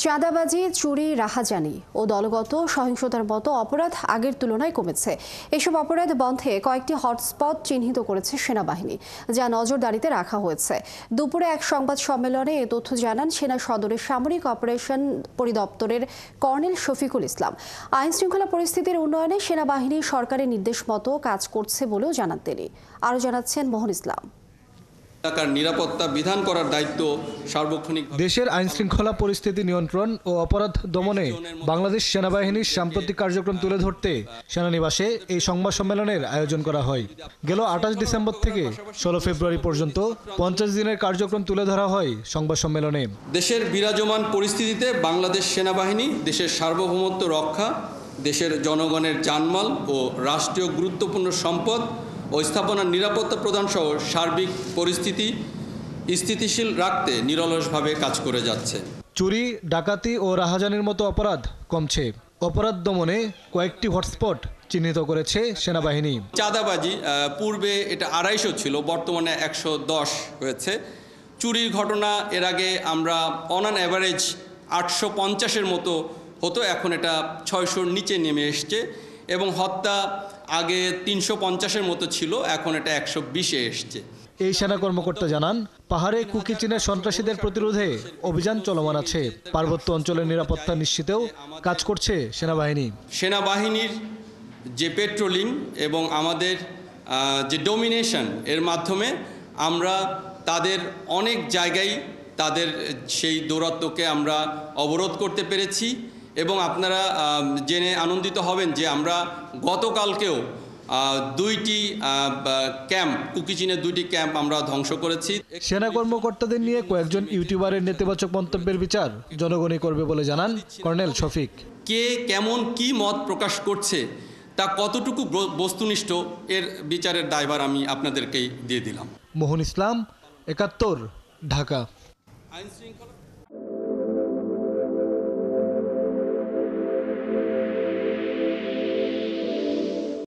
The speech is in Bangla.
চাঁদাবাজি, চুরি, রাহাজানি ও দলগত সহিংসতার মতো অপরাধ আগের তুলনায় কমেছে। এসব অপরাধ বন্ধে কয়েকটি হটস্পট চিহ্নিত করেছে সেনাবাহিনী, যা নজরদারিতে রাখা হয়েছে। দুপুরে এক সংবাদ সম্মেলনে এ তথ্য জানান সেনা সদরের সামরিক অপারেশন পরিদপ্তরের কর্নেল শফিকুল ইসলাম। আইন শৃঙ্খলা পরিস্থিতির উন্নয়নে সেনাবাহিনী সরকারের নির্দেশ মতো কাজ করছে বলেও জানান তিনি। আরও জানাচ্ছেন মোহন ইসলাম। এলাকার নিরাপত্তা বিধান করার দায়িত্ব সার্বক্ষণিক। দেশের আইন শৃঙ্খলা পরিস্থিতি নিয়ন্ত্রণ ও অপরাধ দমনে বাংলাদেশ সেনাবাহিনীর সাম্প্রতিক কার্যক্রম তুলে ধরতে সেনানিবাসে এই সংবাদ সম্মেলনের আয়োজন করা হয়। গেল 28 ডিসেম্বর থেকে 16 ফেব্রুয়ারি পর্যন্ত 50 দিনের কার্যক্রম তুলে ধরা হয় সংবাদ সম্মেলনে। দেশের বিরাজমান পরিস্থিতিতে বাংলাদেশ সেনাবাহিনী দেশের সার্বভৌমত্ব রক্ষা, দেশের জনগণের জানমাল ও রাষ্ট্রীয় গুরুত্বপূর্ণ সম্পদ ও স্থাপনার নিরাপত্তা প্রদান সহ সার্বিক পরিস্থিতি স্থিতিশীল রাখতে নিরলসভাবে কাজ করে যাচ্ছে। চুরি, ডাকাতি ও রাহাজানির মতো অপরাধ কমছে। অপরাধ দমনে কয়েকটি হটস্পট চিহ্নিত করেছে সেনাবাহিনী। চাঁদাবাজি পূর্বে এটা 250 ছিল, বর্তমানে 110 হয়েছে। চুরির ঘটনা এর আগে আমরা অন অ্যান অ্যাভারেজ 850-এর মতো হতো, এখন এটা 600-র নিচে নেমে এসছে। এবং হত্যা আগে 350-এর মতো ছিল, এখন এটা 120-এ এসছে। এই সেনা কর্মকর্তা জানান, পাহাড়ে কুকি চীনের সন্ত্রাসীদের প্রতিরোধে অভিযান চলমান আছে। পার্বত্য অঞ্চলের নিরাপত্তা নিশ্চিতেও কাজ করছে সেনাবাহিনী। সেনাবাহিনীর যে পেট্রোলিং এবং আমাদের যে ডোমিনেশন, এর মাধ্যমে আমরা তাদের অনেক জায়গায় তাদের সেই দৌরাত্ম্যকে আমরা অবরোধ করতে পেরেছি। এবং আপনারা জেনে আনন্দিত হবেন যে আমরা গতকালকেও 2টি ক্যাম্প, কুকি চীনের 2টি ক্যাম্প আমরা ধ্বংস করেছি। সেনা কর্মকর্তাদের নিয়ে কয়েকজন ইউটিউবারের নেতিবাচক মন্তব্যের বিচার জনগণই করবে বলে জানান কর্নেল শফিক। কে কেমন কি মত প্রকাশ করছে, তা কতটুকু বস্তুনিষ্ঠ, এর বিচারের দায়ভার আমি আপনাদেরকেই দিয়ে দিলাম। মোহন ইসলাম, 71, ঢাকা। আইন শৃঙ্খলা